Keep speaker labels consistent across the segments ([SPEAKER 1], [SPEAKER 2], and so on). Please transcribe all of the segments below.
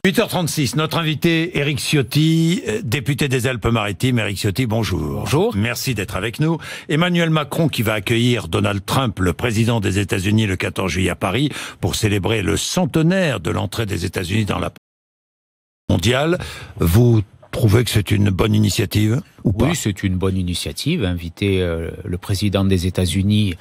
[SPEAKER 1] 8h36, notre invité Éric Ciotti, député des Alpes-Maritimes. Éric Ciotti, bonjour.
[SPEAKER 2] Bonjour.
[SPEAKER 1] Merci d'être avec nous. Emmanuel Macron qui va accueillir Donald Trump, le président des États-Unis, le 14 juillet à Paris, pour célébrer le centenaire de l'entrée des États-Unis dans la mondiale. Vous trouvez que c'est une bonne initiative ou pas?
[SPEAKER 2] Oui, c'est une bonne initiative. Inviter le président des États-Unis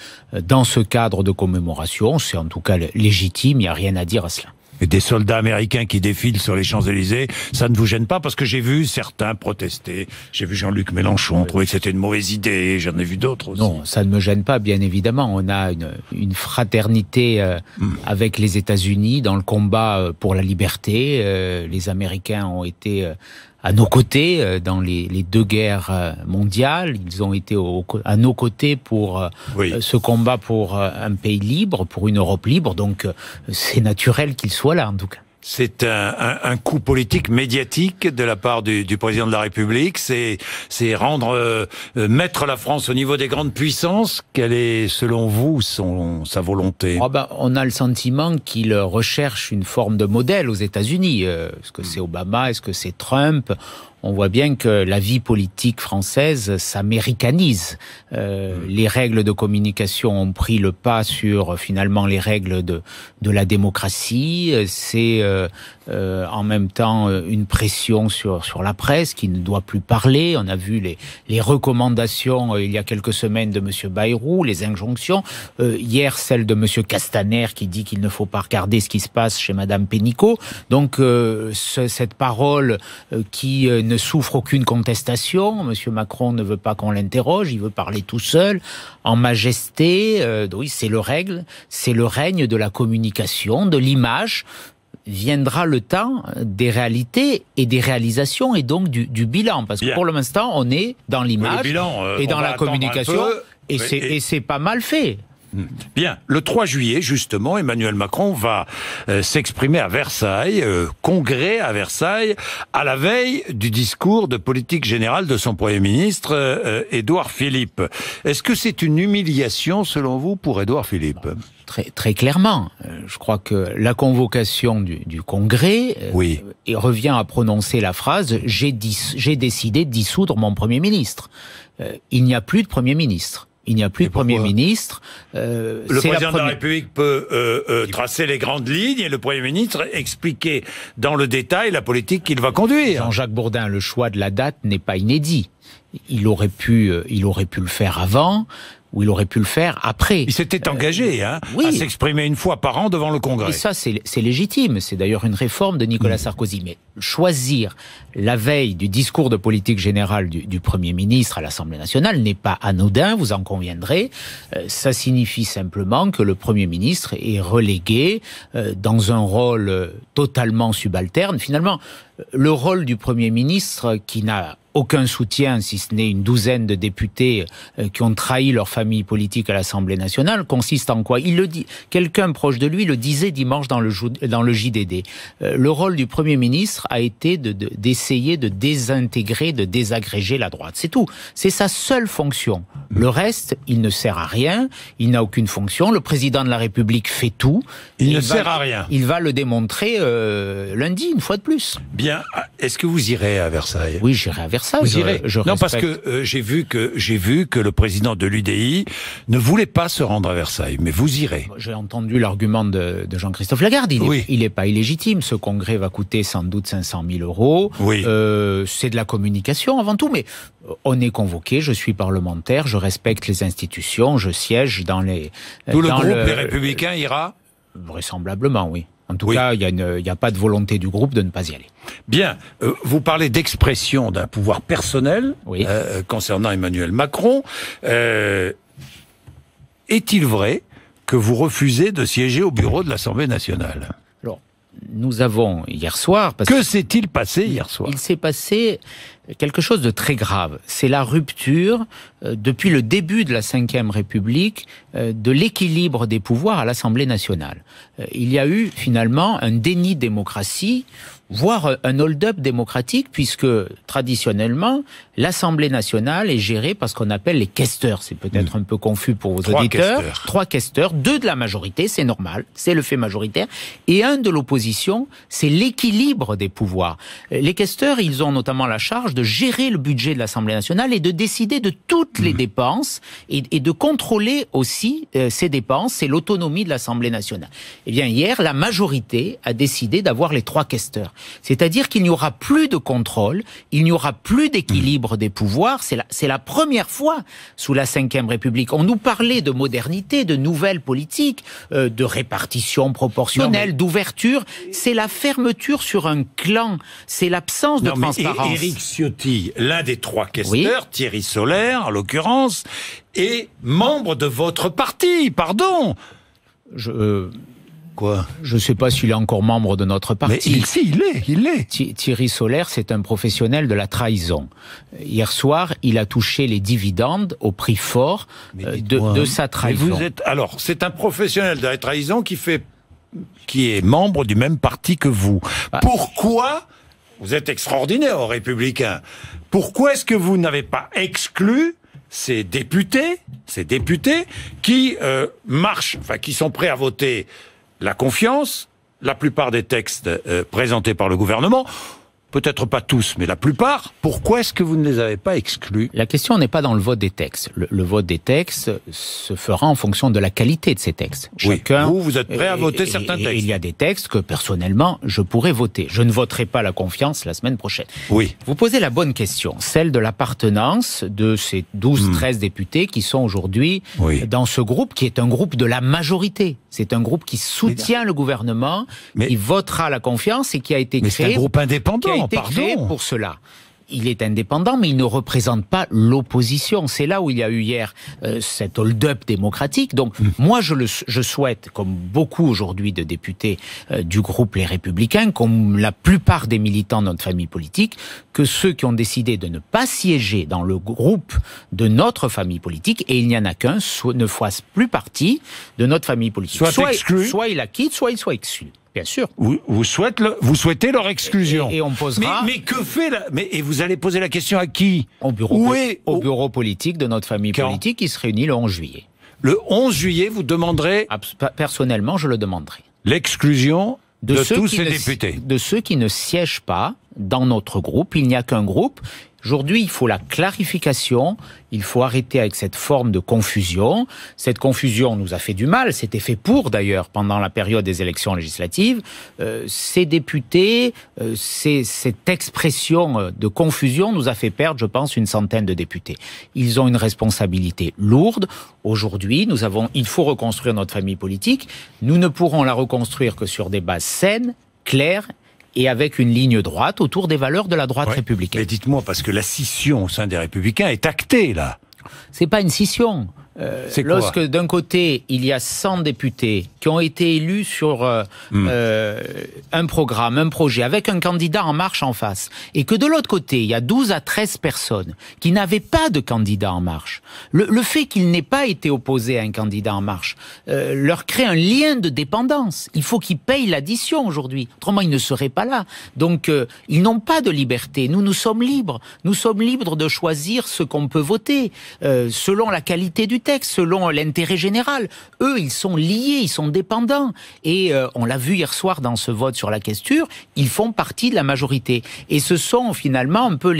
[SPEAKER 2] dans ce cadre de commémoration, c'est en tout cas légitime, il n'y a rien à dire à cela.
[SPEAKER 1] Et des soldats américains qui défilent sur les Champs-Élysées, ça ne vous gêne pas? Parce que j'ai vu certains protester. J'ai vu Jean-Luc Mélenchon trouver que c'était une mauvaise idée. J'en ai vu d'autres aussi.
[SPEAKER 2] Non, ça ne me gêne pas, bien évidemment. On a une fraternité avec les États-Unis dans le combat pour la liberté. Les Américains ont été à nos côtés dans les deux guerres mondiales. Ils ont été à nos côtés pour ce combat pour un pays libre, pour une Europe libre. Donc c'est naturel qu'ils soient là, en tout cas.
[SPEAKER 1] C'est un coup politique médiatique de la part du président de la République. C'est mettre la France au niveau des grandes puissances. Quelle est, selon vous, sa volonté?
[SPEAKER 2] On a le sentiment qu'il recherche une forme de modèle aux États-Unis. Est-ce que c'est Obama? Est-ce que c'est Trump? On voit bien que la vie politique française s'américanise. Les règles de communication ont pris le pas sur finalement les règles de la démocratie. C'est en même temps une pression sur la presse qui ne doit plus parler. On a vu les recommandations il y a quelques semaines de M. Bayrou, les injonctions. Hier, celle de M. Castaner qui dit qu'il ne faut pas regarder ce qui se passe chez Mme Pénicaud. Donc cette parole qui ne souffre aucune contestation. M. Macron ne veut pas qu'on l'interroge, il veut parler tout seul, en majesté. Oui, c'est le règne de la communication, de l'image. Viendra le temps des réalités et des réalisations et donc du bilan. Parce que pour l'instant, on est dans l'image et dans la communication et c'est pas mal fait.
[SPEAKER 1] Bien, le 3 juillet, justement, Emmanuel Macron va s'exprimer à Versailles, congrès à Versailles, à la veille du discours de politique générale de son Premier ministre, Édouard Philippe. Est-ce que c'est une humiliation, selon vous, pour Édouard Philippe ?
[SPEAKER 2] Très clairement. Je crois que la convocation du congrès revient à prononcer la phrase « J'ai décidé de dissoudre mon Premier ministre ». Il n'y a plus de Premier ministre. Il n'y a plus de Premier ministre.
[SPEAKER 1] Le président de la République peut tracer les grandes lignes et le Premier ministre expliquer dans le détail la politique qu'il va conduire.
[SPEAKER 2] Jean-Jacques Bourdin, le choix de la date n'est pas inédit. Il aurait pu le faire avant ou il aurait pu le faire après.
[SPEAKER 1] Il s'était engagé à s'exprimer une fois par an devant le Congrès.
[SPEAKER 2] Et ça, c'est légitime. C'est d'ailleurs une réforme de Nicolas Sarkozy. Mais choisir la veille du discours de politique générale du Premier ministre à l'Assemblée nationale n'est pas anodin, vous en conviendrez. Ça signifie simplement que le Premier ministre est relégué dans un rôle totalement subalterne. Finalement, le rôle du Premier ministre, qui n'a aucun soutien, si ce n'est une douzaine de députés qui ont trahi leur famille politique à l'Assemblée nationale, consiste en quoi? Il le dit. Quelqu'un proche de lui le disait dimanche dans le JDD. Le rôle du Premier ministre a été d'essayer de désintégrer, de désagréger la droite. C'est tout. C'est sa seule fonction. Le reste, il ne sert à rien. Il n'a aucune fonction. Le président de la République fait tout.
[SPEAKER 1] Il ne sert à rien.
[SPEAKER 2] Il va le démontrer lundi, une fois de plus.
[SPEAKER 1] Bien. Est-ce que vous irez à Versailles?
[SPEAKER 2] Oui, j'irai à Versailles.
[SPEAKER 1] Vous irez? Non, parce que j'ai vu que le président de l'UDI ne voulait pas se rendre à Versailles, mais vous irez.
[SPEAKER 2] J'ai entendu l'argument de Jean-Christophe Lagarde. Il n'est pas illégitime. Ce congrès va coûter sans doute 500 000 euros.
[SPEAKER 1] Oui.
[SPEAKER 2] C'est de la communication avant tout, mais on est convoqué. Je suis parlementaire, je respecte les institutions, je siège dans les.
[SPEAKER 1] Tout le groupe Les Républicains ira?
[SPEAKER 2] Vraisemblablement, oui. En tout cas, il n'y a pas de volonté du groupe de ne pas y aller.
[SPEAKER 1] Bien. Vous parlez d'expression d'un pouvoir personnel concernant Emmanuel Macron. Est-il vrai que vous refusez de siéger au bureau de l'Assemblée nationale?
[SPEAKER 2] Alors, nous avons hier soir...
[SPEAKER 1] Que s'est-il passé hier soir?
[SPEAKER 2] Il s'est passé quelque chose de très grave. C'est la rupture, depuis le début de la Ve République, de l'équilibre des pouvoirs à l'Assemblée nationale. Il y a eu finalement un déni de démocratie voire un hold-up démocratique, puisque traditionnellement, l'Assemblée nationale est gérée par ce qu'on appelle les questeurs. C'est peut-être un peu confus pour vos auditeurs. 3 questeurs, 2 de la majorité, c'est normal, c'est le fait majoritaire, et 1 de l'opposition, c'est l'équilibre des pouvoirs. Les questeurs, ils ont notamment la charge de gérer le budget de l'Assemblée nationale et de décider de toutes les dépenses et de contrôler aussi ces dépenses. C'est l'autonomie de l'Assemblée nationale. Eh bien, hier, la majorité a décidé d'avoir les 3 questeurs. C'est-à-dire qu'il n'y aura plus de contrôle, il n'y aura plus d'équilibre des pouvoirs. C'est la première fois sous la Ve République. On nous parlait de modernité, de nouvelles politiques, de répartition proportionnelle, d'ouverture. C'est la fermeture sur un clan. C'est l'absence de transparence.
[SPEAKER 1] Éric Ciotti, l'un des 3 questeurs, Thierry Solère, en l'occurrence, est membre de votre parti, pardon. Quoi ?
[SPEAKER 2] Je ne sais pas s'il est encore membre de notre parti.
[SPEAKER 1] Mais il l'est.
[SPEAKER 2] Thierry Solère, c'est un professionnel de la trahison. Hier soir, il a touché les dividendes au prix fort de sa trahison.
[SPEAKER 1] Alors, c'est un professionnel de la trahison qui est membre du même parti que vous. Pourquoi ? Vous êtes extraordinaire aux Républicains. Pourquoi est-ce que vous n'avez pas exclu ces députés qui qui sont prêts à voter la confiance, la plupart des textes présentés par le gouvernement, peut-être pas tous, mais la plupart, pourquoi est-ce que vous ne les avez pas exclus ?
[SPEAKER 2] La question n'est pas dans le vote des textes. Le vote des textes se fera en fonction de la qualité de ces textes.
[SPEAKER 1] Chacun, vous êtes prêt à voter certains textes.
[SPEAKER 2] Il y a des textes que, personnellement, je pourrais voter. Je ne voterai pas la confiance la semaine prochaine.
[SPEAKER 1] Oui.
[SPEAKER 2] Vous posez la bonne question, celle de l'appartenance de ces 12-13 députés qui sont aujourd'hui dans ce groupe, qui est un groupe de la majorité. C'est un groupe qui soutient le gouvernement, qui votera la confiance et qui a été créé...
[SPEAKER 1] Mais c'est un groupe indépendant.
[SPEAKER 2] Créé pour cela. Il est indépendant, mais il ne représente pas l'opposition. C'est là où il y a eu hier cet hold-up démocratique. Donc, moi, je souhaite, comme beaucoup aujourd'hui de députés du groupe Les Républicains, comme la plupart des militants de notre famille politique, que ceux qui ont décidé de ne pas siéger dans le groupe de notre famille politique, et il n'y en a qu'un, ne fasse plus partie de notre famille politique. Soit il la quitte, soit il soit exclu. Bien sûr.
[SPEAKER 1] Vous souhaitez leur exclusion.
[SPEAKER 2] Et on posera...
[SPEAKER 1] Mais que fait et vous allez poser la question à qui ?
[SPEAKER 2] Au bureau politique de notre famille politique qui se réunit le 11 juillet.
[SPEAKER 1] Le 11 juillet, vous demanderez...
[SPEAKER 2] Personnellement, je le demanderai.
[SPEAKER 1] L'exclusion de tous ces députés.
[SPEAKER 2] De ceux qui ne siègent pas dans notre groupe. Il n'y a qu'un groupe. Aujourd'hui, il faut la clarification, il faut arrêter avec cette forme de confusion. Cette confusion nous a fait du mal, c'était fait pour d'ailleurs pendant la période des élections législatives. Ces députés, cette expression de confusion nous a fait perdre, je pense, une centaine de députés. Ils ont une responsabilité lourde. Aujourd'hui, il faut reconstruire notre famille politique. Nous ne pourrons la reconstruire que sur des bases saines, claires, et avec une ligne droite autour des valeurs de la droite républicaine.
[SPEAKER 1] Mais dites-moi, parce que la scission au sein des Républicains est actée, là.
[SPEAKER 2] C'est pas une scission. Lorsque d'un côté, il y a 100 députés qui ont été élus sur un programme, un projet, avec un candidat En Marche en face, et que de l'autre côté, il y a 12 à 13 personnes qui n'avaient pas de candidat En Marche, le fait qu'ils n'aient pas été opposés à un candidat En Marche leur crée un lien de dépendance. Il faut qu'ils payent l'addition aujourd'hui. Autrement, ils ne seraient pas là. Donc, ils n'ont pas de liberté. Nous sommes libres. Nous sommes libres de choisir ce qu'on peut voter, selon la qualité du texte, selon l'intérêt général. Eux, ils sont liés, ils sont dépendants. Et on l'a vu hier soir dans ce vote sur la questure, ils font partie de la majorité. Et ce sont finalement un peu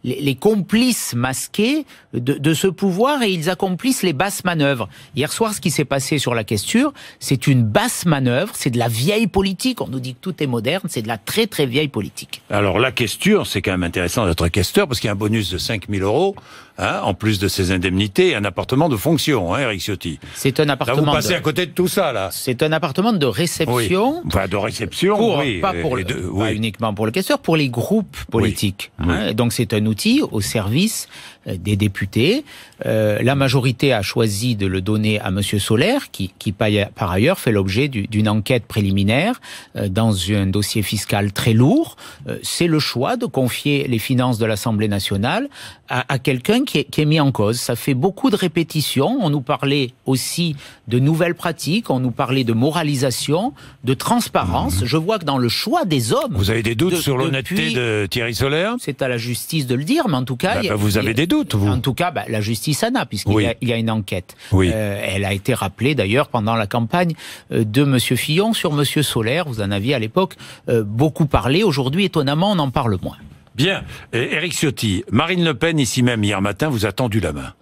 [SPEAKER 2] les complices masqués de ce pouvoir, et ils accomplissent les basses manœuvres. Hier soir, ce qui s'est passé sur la questure, c'est une basse manœuvre, c'est de la vieille politique. On nous dit que tout est moderne, c'est de la très très vieille politique.
[SPEAKER 1] Alors la questure, c'est quand même intéressant d'être questeur, parce qu'il y a un bonus de 5 000 €, en plus de ses indemnités, un appartement de fonction, Éric Ciotti.
[SPEAKER 2] C'est un appartement.
[SPEAKER 1] Là, vous passez à côté de tout ça, là.
[SPEAKER 2] C'est un appartement de réception.
[SPEAKER 1] Oui. Enfin, de réception,
[SPEAKER 2] pas uniquement pour le questeur, pour les groupes politiques. Donc c'est un outil au service des députés. La majorité a choisi de le donner à Monsieur Solère, qui par ailleurs fait l'objet d'une enquête préliminaire dans un dossier fiscal très lourd. C'est le choix de confier les finances de l'Assemblée nationale à quelqu'un qui est mis en cause. Ça fait beaucoup de répétitions. On nous parlait aussi de nouvelles pratiques. On nous parlait parler de moralisation, de transparence. Je vois que dans le choix des hommes...
[SPEAKER 1] Vous avez des doutes sur l'honnêteté de Thierry Solaire?
[SPEAKER 2] C'est à la justice de le dire, mais en tout cas...
[SPEAKER 1] vous avez des doutes, vous?
[SPEAKER 2] En tout cas, la justice en a, puisqu'il y a une enquête.
[SPEAKER 1] Oui.
[SPEAKER 2] Elle a été rappelée d'ailleurs pendant la campagne de M. Fillon sur M. Solaire. Vous en aviez à l'époque beaucoup parlé. Aujourd'hui, étonnamment, on en parle moins.
[SPEAKER 1] Bien. Éric Ciotti, Marine Le Pen, ici même, hier matin, vous a tendu la main.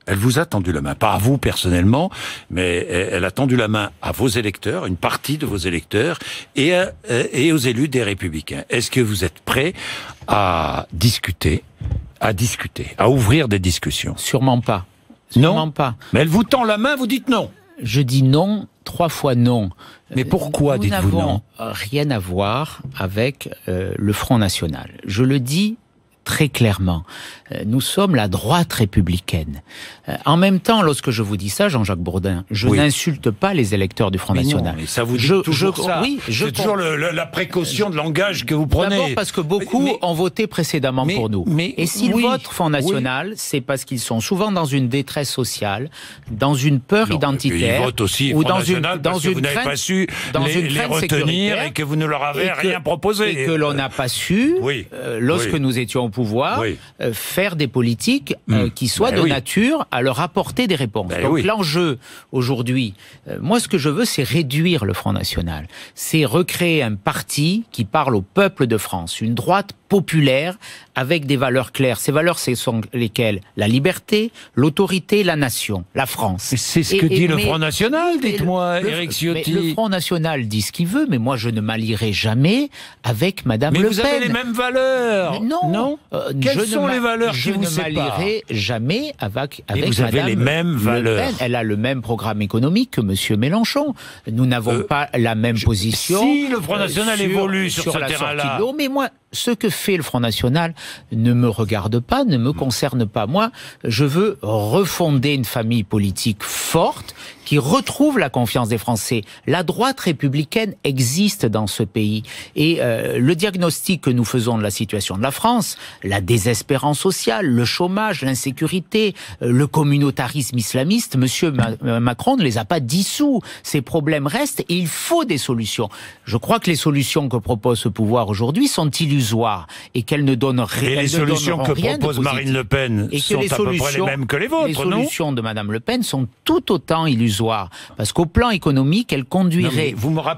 [SPEAKER 1] Elle vous a tendu la main, pas à vous personnellement, mais elle a tendu la main à vos électeurs, une partie de vos électeurs, et aux élus des Républicains. Est-ce que vous êtes prêts à discuter, à ouvrir des discussions?
[SPEAKER 2] Sûrement pas.
[SPEAKER 1] Sûrement
[SPEAKER 2] non pas.
[SPEAKER 1] Mais elle vous tend la main, vous dites non.
[SPEAKER 2] Je dis non, 3 fois non.
[SPEAKER 1] Mais pourquoi dites-vous non?
[SPEAKER 2] Nous n'avons rien à voir avec le Front National. Je le dis très clairement. Nous sommes la droite républicaine. En même temps, lorsque je vous dis ça, Jean-Jacques Bourdin, je n'insulte pas les électeurs du Front National.
[SPEAKER 1] Non, mais ça vous dit toujours ça.
[SPEAKER 2] Oui,
[SPEAKER 1] c'est toujours la précaution de langage que vous prenez.
[SPEAKER 2] D'abord parce que beaucoup ont voté précédemment pour nous. Et s'ils votent Front National, c'est parce qu'ils sont souvent dans une détresse sociale, dans une peur identitaire.
[SPEAKER 1] Ils votent aussi
[SPEAKER 2] ou
[SPEAKER 1] Front National parce que vous n'avez pas su les retenir et que vous ne leur avez rien proposé.
[SPEAKER 2] Et que l'on n'a pas su, lorsque nous étions au pouvoir, faire des politiques qui soient de nature à leur apporter des réponses. Donc l'enjeu aujourd'hui, moi ce que je veux, c'est réduire le Front National. C'est recréer un parti qui parle au peuple de France, une droite populaire avec des valeurs claires. Ces valeurs, ce sont lesquelles? La liberté, l'autorité, la nation, la France.
[SPEAKER 1] C'est ce que dit le Front National, dites-moi, Éric Ciotti.
[SPEAKER 2] Le Front National dit ce qu'il veut, mais moi je ne m'allierai jamais avec Madame Le Pen.
[SPEAKER 1] Mais vous avez les mêmes valeurs.
[SPEAKER 2] Non.
[SPEAKER 1] Quelles sont les valeurs qui vous séparent?
[SPEAKER 2] Je ne m'allierai jamais avec
[SPEAKER 1] vous avez les mêmes valeurs.
[SPEAKER 2] Le Pen. Elle a le même programme économique que M. Mélenchon. Nous n'avons pas la même position.
[SPEAKER 1] Si le Front National évolue sur ce terrain-là.
[SPEAKER 2] Mais moi, ce que fait le Front National ne me regarde pas, ne me concerne pas. Moi, je veux refonder une famille politique forte qui retrouve la confiance des Français. La droite républicaine existe dans ce pays. Et le diagnostic que nous faisons de la situation de la France, la désespérance sociale, le chômage, l'insécurité, le communautarisme islamiste, M. Macron ne les a pas dissous. Ces problèmes restent et il faut des solutions. Je crois que les solutions que propose ce pouvoir aujourd'hui sont illusoires et qu'elles ne donnent rien.
[SPEAKER 1] Et les solutions que propose Marine Le Pen sont à peu près les mêmes que les vôtres, non?
[SPEAKER 2] Les solutions de Mme Le Pen sont tout autant illusoires. Parce qu'au plan économique, elle conduirait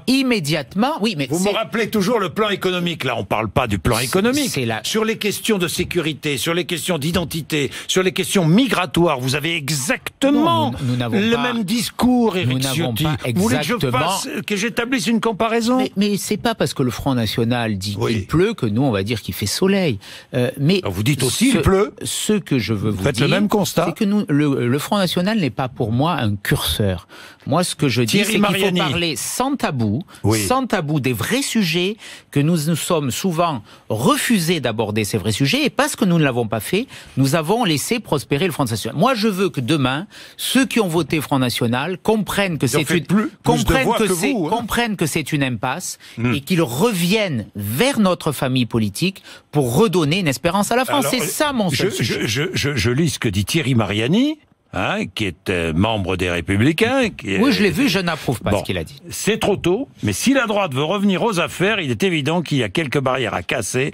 [SPEAKER 2] immédiatement... Oui, mais
[SPEAKER 1] vous me rappelez toujours le plan économique. Là, on ne parle pas du plan économique. Sur les questions de sécurité, sur les questions d'identité, sur les questions migratoires, vous avez exactement le même discours, Éric Ciotti. Vous voulez que j'établisse une comparaison?
[SPEAKER 2] Mais c'est pas parce que le Front National dit qu'il pleut que nous, on va dire qu'il fait soleil. Mais
[SPEAKER 1] vous dites aussi il pleut.
[SPEAKER 2] Ce que je veux vous
[SPEAKER 1] dire, le même constat.
[SPEAKER 2] C'est que le Front National n'est pas pour moi un curseur. Moi, ce que je dis, c'est qu'il faut parler sans tabou des vrais sujets, que nous nous sommes souvent refusés d'aborder ces vrais sujets, et parce que nous ne l'avons pas fait, nous avons laissé prospérer le Front National. Moi, je veux que demain, ceux qui ont voté Front National comprennent que c'est une impasse, et qu'ils reviennent vers notre famille politique pour redonner une espérance à la France. C'est ça mon seul sujet.
[SPEAKER 1] Je lis ce que dit Thierry Mariani, qui est membre des Républicains.
[SPEAKER 2] Oui, je l'ai vu, je n'approuve pas ce qu'il a dit.
[SPEAKER 1] C'est trop tôt, mais si la droite veut revenir aux affaires, il est évident qu'il y a quelques barrières à casser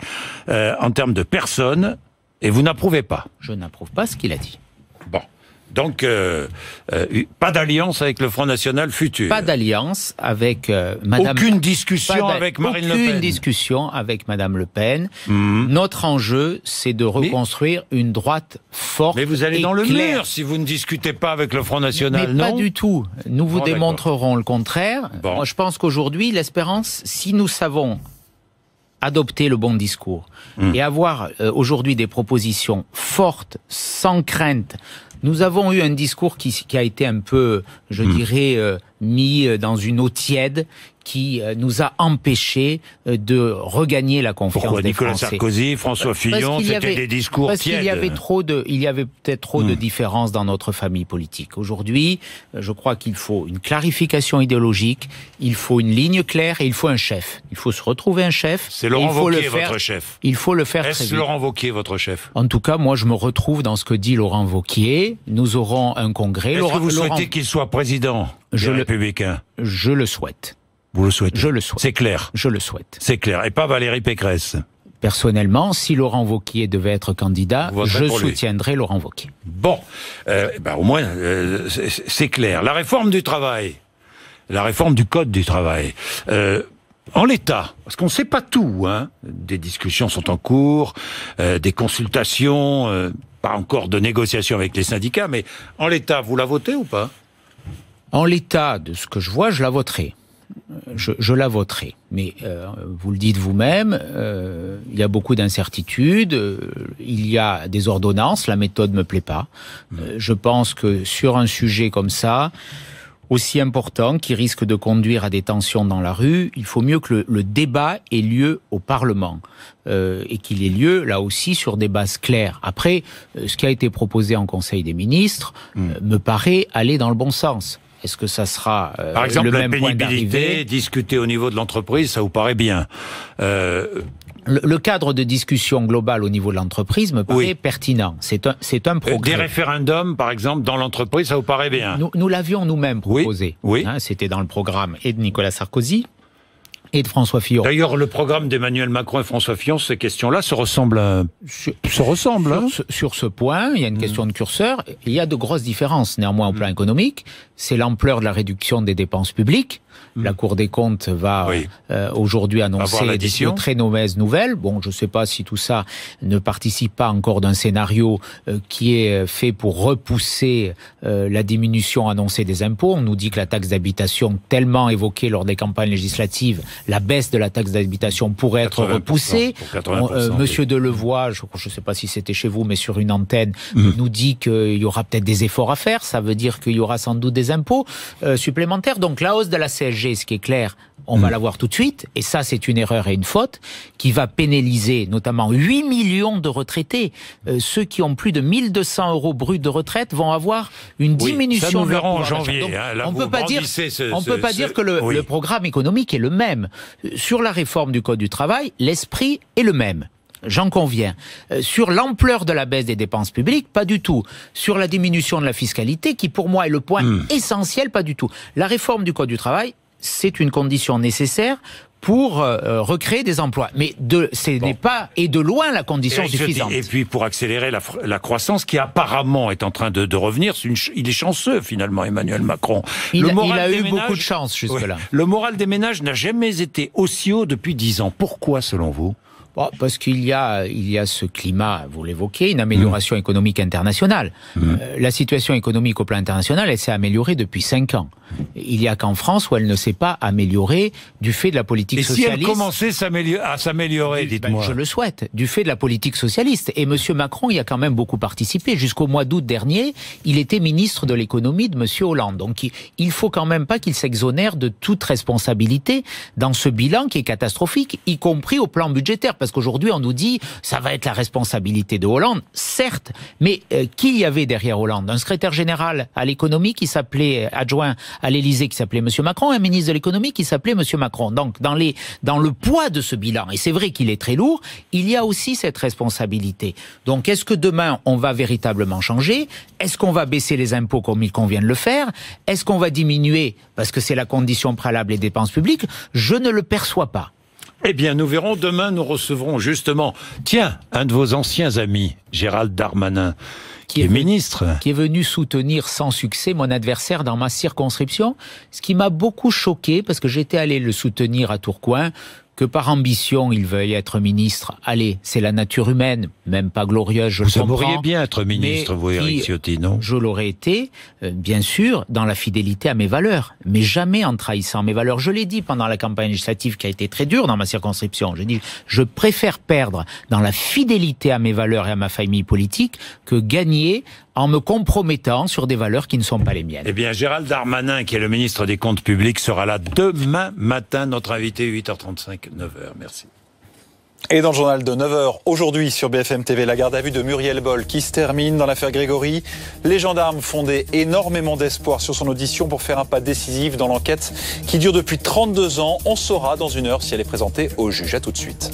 [SPEAKER 1] en termes de personnes, et vous n'approuvez pas.
[SPEAKER 2] Je n'approuve pas ce qu'il a dit.
[SPEAKER 1] Bon. Donc, pas d'alliance avec le Front National futur.
[SPEAKER 2] Pas d'alliance avec Madame...
[SPEAKER 1] Aucune discussion avec Marine Le Pen.
[SPEAKER 2] Aucune discussion avec Madame Le Pen. Notre enjeu, c'est de reconstruire une droite forte.
[SPEAKER 1] Mais vous allez dans le mur si vous ne discutez pas avec le Front National, non?
[SPEAKER 2] Pas du tout. Nous vous démontrerons le contraire. Moi, je pense qu'aujourd'hui, l'espérance, si nous savons adopter le bon discours et avoir aujourd'hui des propositions fortes, sans crainte. Nous avons eu un discours qui a été un peu, je dirais, mis dans une eau tiède, qui nous a empêchés de regagner la confiance des Français.
[SPEAKER 1] Nicolas Sarkozy, François Fillon, c'était des discours tièdes.
[SPEAKER 2] Parce qu'il y avait peut-être trop de différences dans notre famille politique. Aujourd'hui, je crois qu'il faut une clarification idéologique, il faut une ligne claire et il faut un chef. Il faut se retrouver un chef.
[SPEAKER 1] C'est Laurent Wauquiez, votre chef.
[SPEAKER 2] Il faut le faire très vite.
[SPEAKER 1] Est-ce Laurent Wauquiez, votre chef?
[SPEAKER 2] En tout cas, moi, je me retrouve dans ce que dit Laurent Wauquiez. Nous aurons un congrès.
[SPEAKER 1] Est-ce que vous souhaitez qu'il soit président? des Républicains?
[SPEAKER 2] Je le souhaite.
[SPEAKER 1] Vous le souhaitez?
[SPEAKER 2] Je le souhaite.
[SPEAKER 1] C'est clair?
[SPEAKER 2] Je le souhaite.
[SPEAKER 1] C'est clair. Et pas Valérie Pécresse?
[SPEAKER 2] Personnellement, si Laurent Wauquiez devait être candidat, je soutiendrais Laurent Wauquiez.
[SPEAKER 1] Bon, au moins, c'est clair. La réforme du travail, la réforme du Code du travail, en l'état, parce qu'on ne sait pas tout, hein, des discussions sont en cours, des consultations, pas encore de négociations avec les syndicats, mais en l'état, vous la votez ou pas?
[SPEAKER 2] En l'état de ce que je vois, je la voterai. Je la voterai. Mais vous le dites vous-même, il y a beaucoup d'incertitudes, il y a des ordonnances, la méthode me plaît pas. Je pense que sur un sujet comme ça, aussi important, qui risque de conduire à des tensions dans la rue, il faut mieux que le débat ait lieu au Parlement et qu'il ait lieu, là aussi, sur des bases claires. Après, ce qui a été proposé en Conseil des ministres me paraît aller dans le bon sens. Est-ce que ça sera
[SPEAKER 1] par exemple,
[SPEAKER 2] le même point d'arrivée ?
[SPEAKER 1] La pénibilité discutée au niveau de l'entreprise, ça vous paraît bien
[SPEAKER 2] le cadre de discussion global au niveau de l'entreprise me paraît pertinent. C'est un progrès.
[SPEAKER 1] Des référendums, par exemple, dans l'entreprise, ça vous paraît bien?
[SPEAKER 2] Nous l'avions nous-mêmes proposé.
[SPEAKER 1] Oui.
[SPEAKER 2] Hein, c'était dans le programme et de Nicolas Sarkozy et de François Fillon.
[SPEAKER 1] D'ailleurs, le programme d'Emmanuel Macron et François Fillon, ces questions-là se ressemblent.
[SPEAKER 2] Sur ce point, il y a une question de curseur. Il y a de grosses différences, néanmoins, au plan économique. C'est l'ampleur de la réduction des dépenses publiques. La Cour des comptes va aujourd'hui annoncer de très mauvaises nouvelles. Bon, je ne sais pas si tout ça ne participe pas encore d'un scénario qui est fait pour repousser la diminution annoncée des impôts. On nous dit que la taxe d'habitation, tellement évoquée lors des campagnes législatives, la baisse de la taxe d'habitation pourrait être repoussée. Monsieur Delevoye, je ne sais pas si c'était chez vous, mais sur une antenne, nous dit qu'il y aura peut-être des efforts à faire. Ça veut dire qu'il y aura sans doute des impôts supplémentaires. Donc la hausse de la CSG, ce qui est clair, on va l'avoir tout de suite, et ça c'est une erreur et une faute, qui va pénaliser notamment 8 millions de retraités. Ceux qui ont plus de 1200 € bruts de retraite vont avoir une diminution.
[SPEAKER 1] Ça nous verrons en janvier.
[SPEAKER 2] Donc, on ne peut pas dire que le programme économique est le même. Sur la réforme du Code du travail, l'esprit est le même. J'en conviens. Sur l'ampleur de la baisse des dépenses publiques, pas du tout. Sur la diminution de la fiscalité, qui pour moi est le point essentiel, pas du tout. La réforme du Code du travail, c'est une condition nécessaire pour recréer des emplois. Mais ce n'est pas, et de loin, la condition suffisante.
[SPEAKER 1] Et puis, pour accélérer la croissance, qui apparemment est en train de revenir, il est chanceux, finalement, Emmanuel Macron.
[SPEAKER 2] Il a eu beaucoup de chance jusque-là.
[SPEAKER 1] Le moral des ménages n'a jamais été aussi haut depuis 10 ans. Pourquoi, selon vous ?
[SPEAKER 2] Parce qu'il y a ce climat, vous l'évoquez, une amélioration économique internationale. La situation économique au plan international, elle s'est améliorée depuis 5 ans. Il n'y a qu'en France où elle ne s'est pas améliorée du fait de la politique socialiste.
[SPEAKER 1] Et si elle commençait à s'améliorer, dites-moi.
[SPEAKER 2] Je le souhaite, du fait de la politique socialiste. Et M. Macron y a quand même beaucoup participé. Jusqu'au mois d'août dernier, il était ministre de l'économie de M. Hollande. Donc il ne faut quand même pas qu'il s'exonère de toute responsabilité dans ce bilan qui est catastrophique, y compris au plan budgétaire. Parce qu'aujourd'hui, on nous dit ça va être la responsabilité de Hollande. Certes, mais qui y avait derrière Hollande? Un secrétaire général à l'économie qui s'appelait adjoint à l'Élysée qui s'appelait M. Macron, un ministre de l'économie qui s'appelait M. Macron. Donc, dans le poids de ce bilan, et c'est vrai qu'il est très lourd, il y a aussi cette responsabilité. Donc, est-ce que demain, on va véritablement changer? Est-ce qu'on va baisser les impôts comme il convient de le faire? Est-ce qu'on va diminuer, parce que c'est la condition préalable, les dépenses publiques? Je ne le perçois pas.
[SPEAKER 1] Eh bien, nous verrons. Demain, nous recevrons justement, un de vos anciens amis, Gérald Darmanin, qui est ministre.
[SPEAKER 2] Qui est venu soutenir sans succès mon adversaire dans ma circonscription. Ce qui m'a beaucoup choqué, parce que j'étais allé le soutenir à Tourcoing, que par ambition, il veuille être ministre. Allez, c'est la nature humaine, même pas glorieuse, je le comprends.
[SPEAKER 1] Vous aimeriez bien être ministre, vous, Éric Ciotti, non?
[SPEAKER 2] Je l'aurais été, bien sûr, dans la fidélité à mes valeurs, mais jamais en trahissant mes valeurs. Je l'ai dit pendant la campagne législative qui a été très dure dans ma circonscription. J'ai dit, je préfère perdre dans la fidélité à mes valeurs et à ma famille politique que gagner en me compromettant sur des valeurs qui ne sont pas les miennes.
[SPEAKER 1] Eh bien, Gérald Darmanin, qui est le ministre des Comptes publics, sera là demain matin, notre invité, 8h35, 9h. Merci.
[SPEAKER 3] Et dans le journal de 9h, aujourd'hui sur BFM TV, la garde à vue de Muriel Boll qui se termine dans l'affaire Grégory. Les gendarmes fondaient énormément d'espoir sur son audition pour faire un pas décisif dans l'enquête qui dure depuis 32 ans. On saura dans une heure si elle est présentée au juge. À tout de suite.